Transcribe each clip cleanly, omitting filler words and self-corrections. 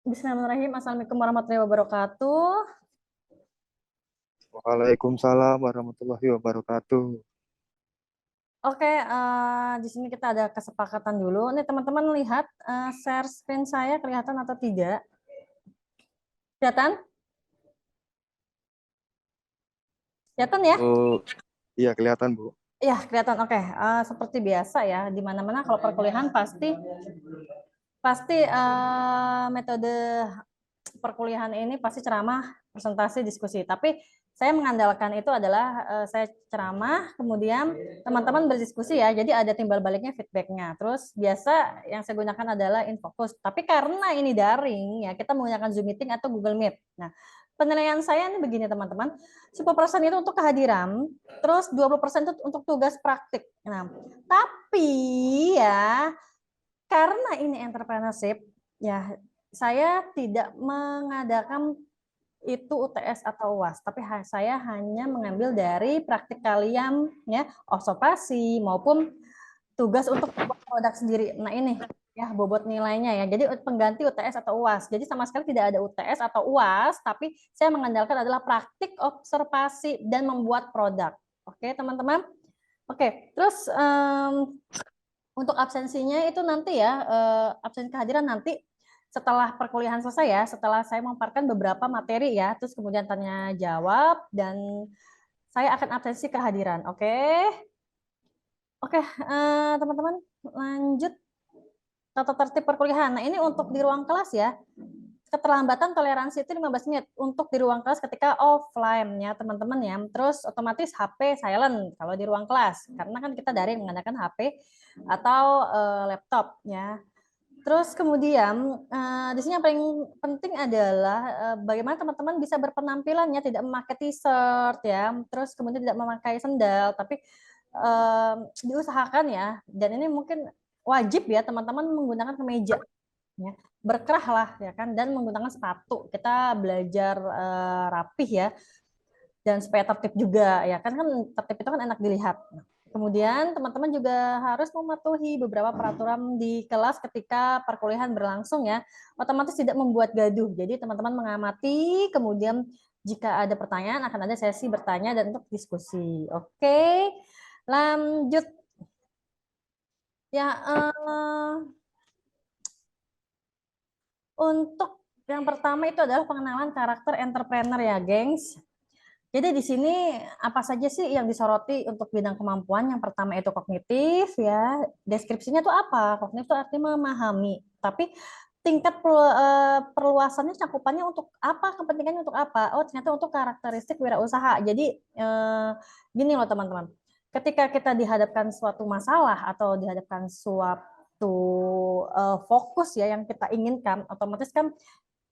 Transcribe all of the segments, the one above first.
Bismillahirrahmanirrahim. Assalamualaikum warahmatullahi wabarakatuh. Waalaikumsalam warahmatullahi wabarakatuh. Oke, di sini kita ada kesepakatan dulu. Nih teman-teman lihat share screen saya kelihatan atau tidak? Kelihatan? Kelihatan ya? Oh, iya kelihatan, Bu. Ya, kelihatan. Oke, seperti biasa ya. Di mana-mana kalau perkuliahan pasti pasti metode perkuliahan ini pasti ceramah, presentasi, diskusi. Tapi saya mengandalkan itu adalah saya ceramah, kemudian teman-teman berdiskusi ya. Jadi ada timbal baliknya, feedbacknya. Terus biasa yang saya gunakan adalah infocus. Tapi karena ini daring ya, kita menggunakan Zoom meeting atau Google Meet. Nah, penilaian saya ini begini teman-teman. 10% itu untuk kehadiran, terus 20% itu untuk tugas praktik. Nah, tapi ya karena ini entrepreneurship, ya saya tidak mengadakan itu UTS atau UAS, tapi saya hanya mengambil dari praktik kalian ya, observasi maupun tugas untuk produk sendiri. Nah ini ya bobot nilainya ya. Jadi pengganti UTS atau UAS. Jadi sama sekali tidak ada UTS atau UAS, tapi saya mengandalkan adalah praktik observasi dan membuat produk. Oke teman-teman. Oke, terus untuk absensinya itu nanti ya, absen kehadiran nanti setelah perkuliahan selesai ya, setelah saya memaparkan beberapa materi ya, terus kemudian tanya jawab dan saya akan absensi kehadiran. Oke, oke, teman-teman lanjut tata tertib perkuliahan. Nah ini untuk di ruang kelas ya, keterlambatan toleransi itu 15 menit untuk di ruang kelas ketika offline ya teman-teman ya. Terus otomatis HP silent kalau di ruang kelas karena kan kita daring menggunakan HP atau laptop ya. Terus kemudian di sini yang paling penting adalah bagaimana teman-teman bisa berpenampilannya tidak memakai t-shirt ya, terus kemudian tidak memakai sendal, tapi diusahakan ya. Dan ini mungkin wajib ya teman-teman menggunakan kemeja ya, berkerah lah ya kan, dan menggunakan sepatu. Kita belajar rapih ya, dan supaya tertib juga ya kan, tertib itu kan enak dilihat. Kemudian teman-teman juga harus mematuhi beberapa peraturan di kelas ketika perkuliahan berlangsung ya, otomatis tidak membuat gaduh. Jadi teman-teman mengamati, kemudian jika ada pertanyaan akan ada sesi bertanya dan untuk diskusi. Oke, lanjut ya. Untuk yang pertama itu adalah pengenalan karakter entrepreneur ya, gengs. Jadi di sini apa saja sih yang disoroti untuk bidang kemampuan? Yang pertama itu kognitif ya. Deskripsinya itu apa? Kognitif itu artinya memahami. Tapi tingkat perluasannya cakupannya untuk apa? Kepentingannya untuk apa? Oh, ternyata untuk karakteristik wirausaha. Jadi gini loh teman-teman. Ketika kita dihadapkan suatu masalah atau dihadapkan suatu fokus ya yang kita inginkan, otomatis kan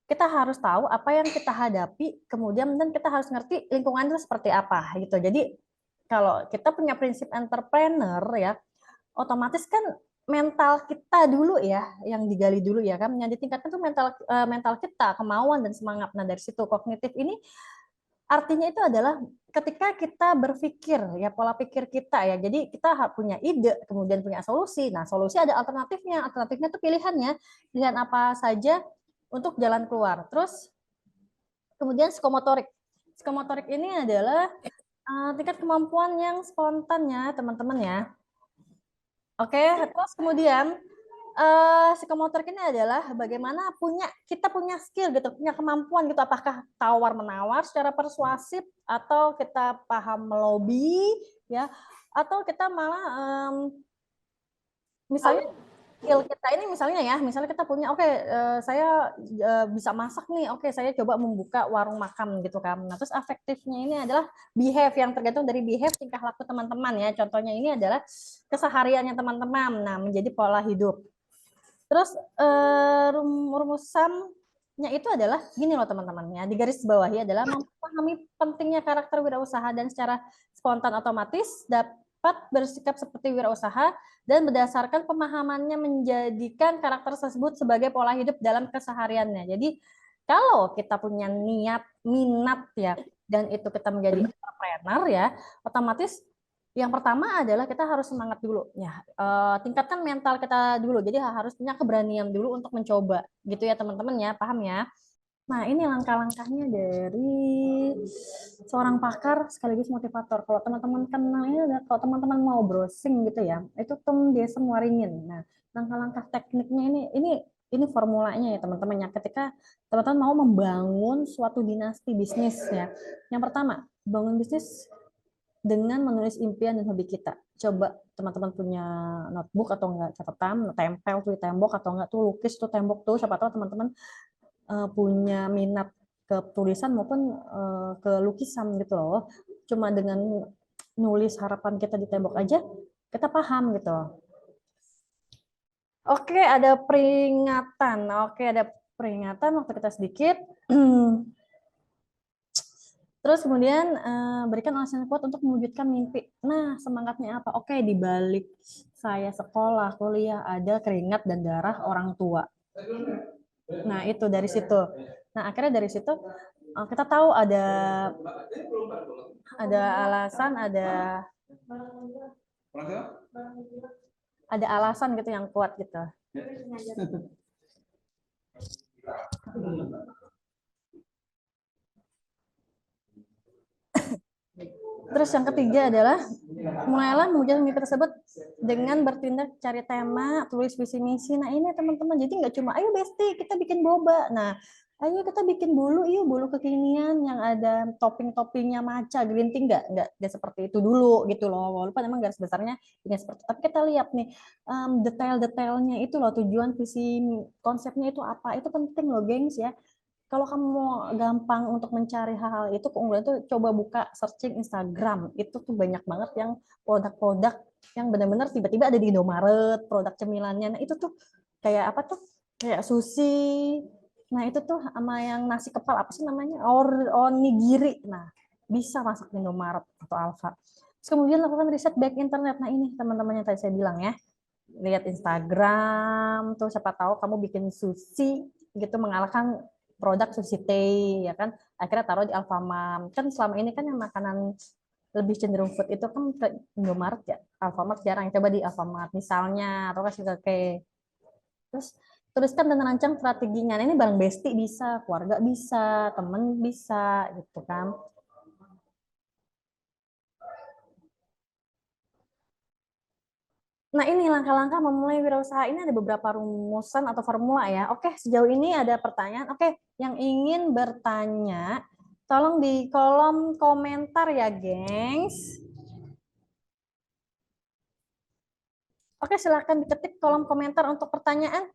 kita harus tahu apa yang kita hadapi, kemudian dan kita harus ngerti lingkungan itu seperti apa gitu. Jadi kalau kita punya prinsip entrepreneur ya, otomatis kan mental kita dulu ya yang digali dulu ya kan, yang ditingkatkan tuh mental kita, kemauan dan semangat. Nah dari situ kognitif ini artinya itu adalah ketika kita berpikir ya, pola pikir kita ya. Jadi kita punya ide, kemudian punya solusi. Nah solusi ada alternatifnya, alternatifnya itu pilihannya, pilihan apa saja untuk jalan keluar. Terus kemudian psikomotorik. Psikomotorik ini adalah tingkat kemampuan yang spontan ya, teman-teman ya. Oke, terus kemudian psikomotorik ini adalah bagaimana kita punya skill gitu, punya kemampuan gitu, apakah tawar menawar secara persuasif atau kita paham melobi ya, atau kita malah misalnya skill kita ini misalnya kita punya saya bisa masak nih, saya coba membuka warung makan gitu kan. Nah terus efektifnya ini adalah behave, yang tergantung dari behave tingkah laku teman-teman ya. Contohnya ini adalah kesehariannya teman-teman, nah menjadi pola hidup. Terus rumusannya itu adalah gini loh teman-teman ya, di garis bawahi adalah memahami pentingnya karakter wirausaha dan secara spontan otomatis dapat bersikap seperti wirausaha dan berdasarkan pemahamannya menjadikan karakter tersebut sebagai pola hidup dalam kesehariannya. Jadi kalau kita punya niat, minat ya, dan itu kita menjadi entrepreneur ya, otomatis Yang pertama adalah kita harus semangat dulu ya, tingkatkan mental kita dulu. Jadi harus punya keberanian dulu untuk mencoba, gitu ya teman-teman ya, paham ya? Nah, ini langkah-langkahnya dari seorang pakar sekaligus motivator. Kalau teman-teman kenalnya, kalau teman-teman mau browsing gitu ya, itu Tom Desem Waringin. Nah, langkah-langkah tekniknya ini formulanya ya teman-teman ya. Ketika teman-teman mau membangun suatu dinasti bisnis ya. Yang pertama, bangun bisnis dengan menulis impian dan hobi kita. Coba teman-teman punya notebook atau enggak catatan, tempel tuh di tembok atau enggak tuh lukis tuh tembok tuh, siapa tahu teman-teman punya minat ke tulisan maupun ke lukisan gitu loh. Cuma dengan nulis harapan kita di tembok aja kita paham gitu. Oke, ada peringatan. Oke, ada peringatan waktu kita sedikit. Terus kemudian berikan alasan yang kuat untuk mewujudkan mimpi. Nah, semangatnya apa? Oke, di balik saya sekolah, kuliah, ada keringat dan darah orang tua. Nah, itu dari situ. Nah, akhirnya dari situ kita tahu ada alasan, ada alasan gitu yang kuat gitu. Terus yang ketiga adalah mulailah mewujudkan mimpi tersebut dengan bertindak cari tema, tulis visi misi. Nah ini teman-teman, jadi nggak cuma ayo Besti kita bikin boba. Nah ayo kita bikin bolu, yuk bolu kekinian yang ada topping-toppingnya matcha, green tea, nggak seperti itu dulu gitu loh. Walaupun emang garis besarnya ini seperti, tapi kita lihat nih detail-detailnya itu loh, tujuan visi konsepnya itu apa, itu penting loh gengs ya. Kalau kamu mau gampang untuk mencari hal-hal itu, keunggulan itu coba buka searching Instagram. Itu tuh banyak banget yang produk-produk yang benar-benar tiba-tiba ada di Indomaret, produk cemilannya. Nah, itu tuh kayak apa tuh? Kayak sushi. Nah, itu tuh sama yang nasi kepal apa sih namanya? Onigiri. Nah, bisa masuk di Indomaret atau Alfa. Terus kemudian lakukan riset back internet. Nah, ini teman-teman yang tadi saya bilang ya. Lihat Instagram, tuh siapa tahu kamu bikin sushi gitu mengalahkan produk sushi teh ya kan, akhirnya taruh di Alfamart. Kan selama ini kan yang makanan lebih cenderung food itu kan ke Indomaret ya, Alfamart jarang. Coba di Alfamart misalnya, atau kasih ke terus tuliskan dan rancang strateginya. Nah, ini bareng Besti bisa, keluarga bisa, temen bisa gitu kan. Nah, ini langkah-langkah memulai wirausaha ini ada beberapa rumusan atau formula ya. Oke, sejauh ini ada pertanyaan. Oke, yang ingin bertanya, tolong di kolom komentar ya, gengs. Oke, silakan diketik kolom komentar untuk pertanyaan.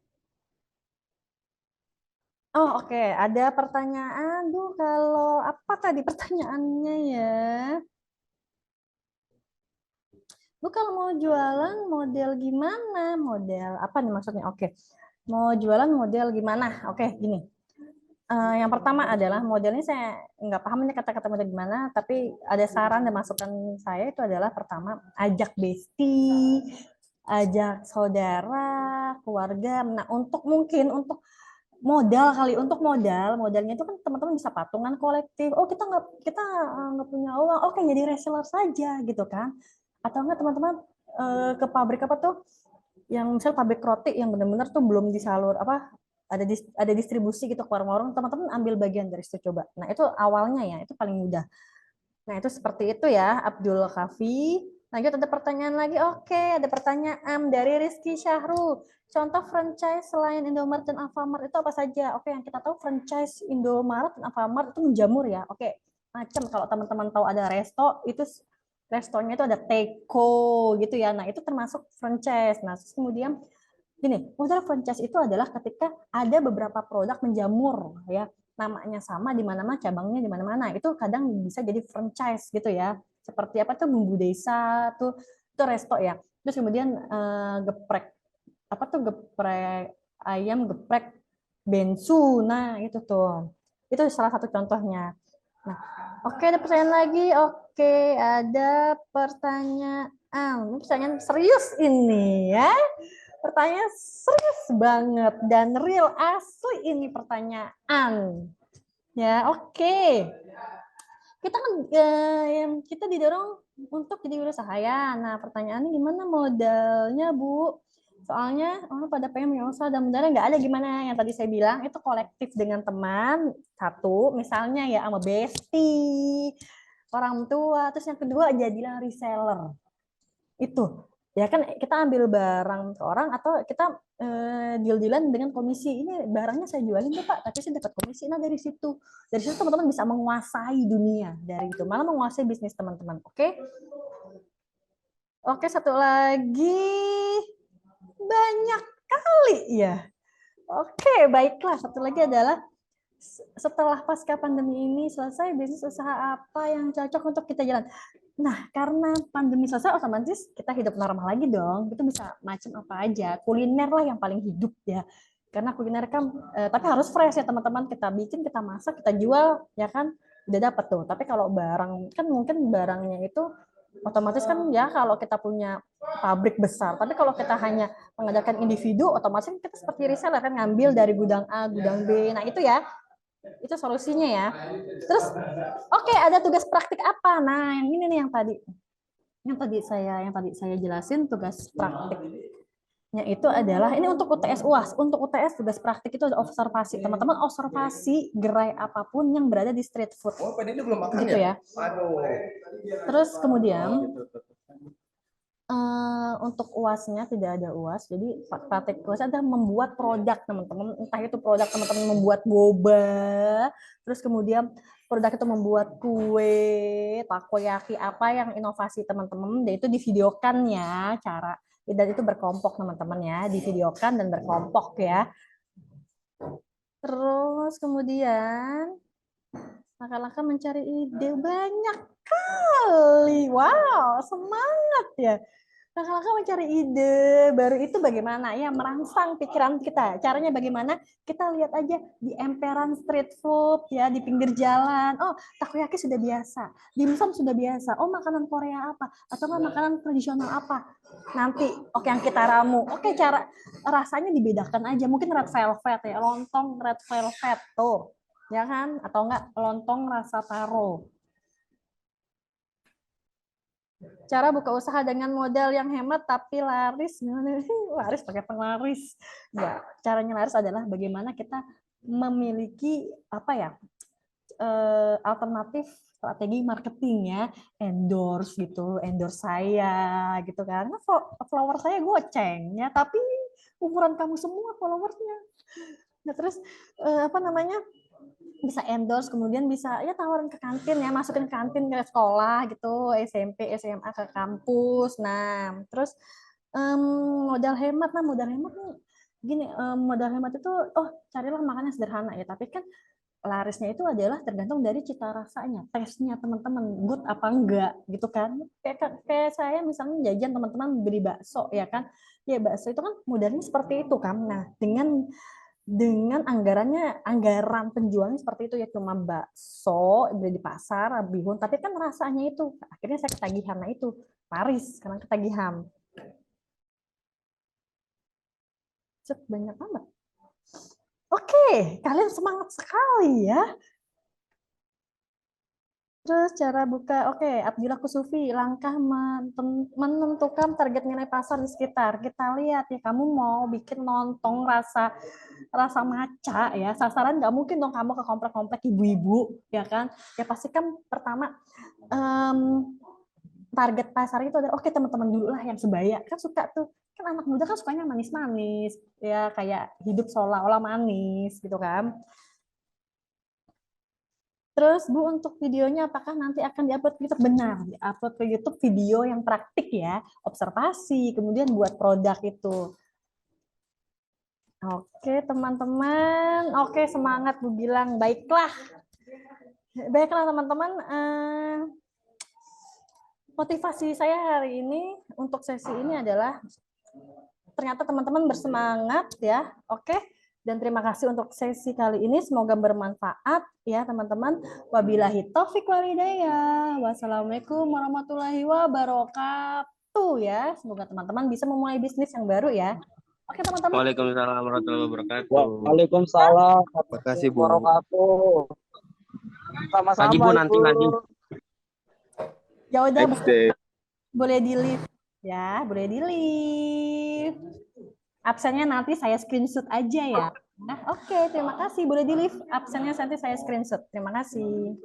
Oh, oke. Ada pertanyaan. Duh, kalau apa tadi pertanyaannya ya? Bu, kalau mau jualan model gimana? Model apa nih maksudnya? Oke. Mau jualan model gimana? Oke, gini. Yang pertama adalah modelnya saya nggak paham ini kata-kata model gimana, tapi ada saran dan masukan saya itu adalah pertama ajak bestie, ajak saudara, keluarga. Nah untuk mungkin untuk modal kali, untuk modalnya itu kan teman-teman bisa patungan kolektif. Oh kita nggak punya uang, oke jadi reseller saja gitu kan? Atau enggak teman-teman ke pabrik apa tuh? Yang misal pabrik roti yang benar-benar tuh belum disalur apa ada distribusi gitu ke warung-warung, teman-teman ambil bagian dari situ coba. Nah, itu awalnya ya, itu paling mudah. Nah, itu seperti itu ya, Abdul Kafi. Lanjut ada pertanyaan lagi. Oke, ada pertanyaan dari Rizky Syahrul. Contoh franchise selain Indomaret dan Alfamart itu apa saja? Oke, yang kita tahu franchise Indomaret dan Alfamart itu menjamur ya. Oke, macam kalau teman-teman tahu ada resto, itu restonya itu ada teko gitu ya. Nah, itu termasuk franchise. Nah, terus kemudian gini, modal franchise itu adalah ketika ada beberapa produk menjamur ya, namanya sama di mana-mana, cabangnya di mana-mana. Itu kadang bisa jadi franchise gitu ya. Seperti apa tuh bumbu desa tuh itu resto ya. Terus kemudian geprek apa tuh geprek ayam, geprek bensu. Nah, itu tuh. Itu salah satu contohnya. Nah, oke ada pertanyaan lagi. Oke, ada pertanyaan. Ini pertanyaan serius ini ya. Pertanyaan serius banget dan real asli ini pertanyaan. Ya, oke. kita kan kita didorong untuk jadi wirausaha ya. Nah, pertanyaannya gimana modalnya, Bu? Soalnya orang pada pengen wirausaha dan modalnya nggak ada. Gimana yang tadi saya bilang itu kolektif dengan teman satu, misalnya ya sama bestie, orang tua, terus yang kedua jadilah reseller. Itu ya kan kita ambil barang ke orang atau kita deal-dealan dengan komisi. Ini barangnya saya jualin tuh Pak, tapi saya dapat komisi. Nah dari situ teman-teman bisa menguasai dunia dari itu, malah menguasai bisnis teman-teman. Oke, satu lagi banyak kali ya. Oke, baiklah. Satu lagi adalah setelah pasca pandemi ini selesai, bisnis usaha apa yang cocok untuk kita jalan? Nah, karena pandemi selesai, otomatis kita hidup normal lagi dong. Itu bisa macam apa aja. Kuliner lah yang paling hidup ya. Karena kuliner kan, tapi harus fresh ya teman-teman. Kita bikin, kita masak, kita jual, ya kan udah dapat tuh. Tapi kalau barang, kan mungkin barangnya itu otomatis kan ya kalau kita punya pabrik besar. Tapi kalau kita hanya mengadakan individu, otomatis kita seperti reseller kan ngambil dari gudang A, gudang B. Nah itu ya, itu solusinya ya. Terus oke, ada tugas praktik apa? Nah, yang ini nih yang tadi saya jelasin tugas praktiknya itu adalah ini untuk UTS UAS. Untuk UTS tugas praktik itu ada observasi. Teman-teman observasi gerai apapun yang berada di street food. Oh, Pak Dini belum makan gitu ya. Aduh. Terus kemudian untuk UASnya tidak ada UAS, jadi praktek UAS adalah membuat produk teman-teman, entah itu produk teman-teman membuat boba, terus kemudian produk itu membuat kue, takoyaki, apa yang inovasi teman-teman, dan itu divideokan ya cara, dan itu berkelompok teman-teman ya, divideokan dan berkelompok ya. Terus kemudian langkah-langkah mencari ide banyak kali, wow semangat ya. Langkah-langkah mencari ide baru itu bagaimana ya, merangsang pikiran kita. Caranya bagaimana? Kita lihat aja di emperan street food ya, di pinggir jalan. Oh, takoyaki sudah biasa, dimsum sudah biasa. Oh, makanan Korea apa? Atau makanan tradisional apa? Nanti oke yang kita ramu. Oke, cara rasanya dibedakan aja. Mungkin red velvet ya, lontong red velvet tuh. Ya kan? Atau enggak lontong rasa taro. Cara buka usaha dengan modal yang hemat tapi laris, laris pakai penglaris. Ya, caranya laris adalah bagaimana kita memiliki apa ya, alternatif strategi marketingnya, endorse gitu, endorse saya gitu kan. Nah, follower saya goceng ya, tapi umuran kamu semua followersnya. Nah, terus apa namanya? Bisa endorse, kemudian bisa ya tawarin ke kantin ya, masukin ke kantin ke sekolah gitu, SMP, SMA ke kampus. Nah, terus modal hemat. Nah, modal hemat nih gini, modal hemat itu carilah makanan sederhana ya, tapi kan larisnya itu adalah tergantung dari cita rasanya, tesnya teman-teman good apa enggak gitu kan. Kayak saya misalnya jajan teman-teman beli bakso ya kan, ya bakso itu kan modalnya seperti itu kan. Nah, dengan anggaran penjualnya seperti itu ya, cuma bakso beli di pasar bihun, tapi kan rasanya itu akhirnya saya ketagihan. Nah itu laris karena ketagihan. Banyak banget. Oke, kalian semangat sekali ya. Terus cara buka, oke, Abdillah Kusufi, langkah menentukan target nilai pasar di sekitar. Kita lihat ya, kamu mau bikin lontong rasa maca ya, sasaran nggak mungkin dong kamu ke komplek-komplek ibu-ibu, ya kan? Ya pasti kan pertama target pasar itu adalah oke teman-teman dulu lah yang sebaya, kan suka tuh, kan anak muda kan sukanya manis-manis, ya kayak hidup seolah-olah manis gitu kan. Terus Bu, untuk videonya apakah nanti akan diupload ke YouTube? Benar, diupload ke YouTube video yang praktik ya, observasi, kemudian buat produk itu. Oke teman-teman, oke semangat Bu bilang, baiklah. Baiklah teman-teman, motivasi saya hari ini untuk sesi ini adalah ternyata teman-teman bersemangat ya, oke. Dan terima kasih untuk sesi kali ini. Semoga bermanfaat ya teman-teman. Wabillahi taufik walhidayah. Wassalamualaikum warahmatullahi wabarakatuh ya. Semoga teman-teman bisa memulai bisnis yang baru ya. Oke teman-teman. Waalaikumsalam warahmatullahi wabarakatuh. Waalaikumsalam Terima kasih, Bu. warahmatullahi wabarakatuh. Lagi Bu, nanti lagi. Ya udah, Next day. boleh di leave ya, boleh di leave. Absennya nanti saya screenshot aja ya. Nah, oke, terima kasih. Boleh di leave absennya nanti saya screenshot. Terima kasih.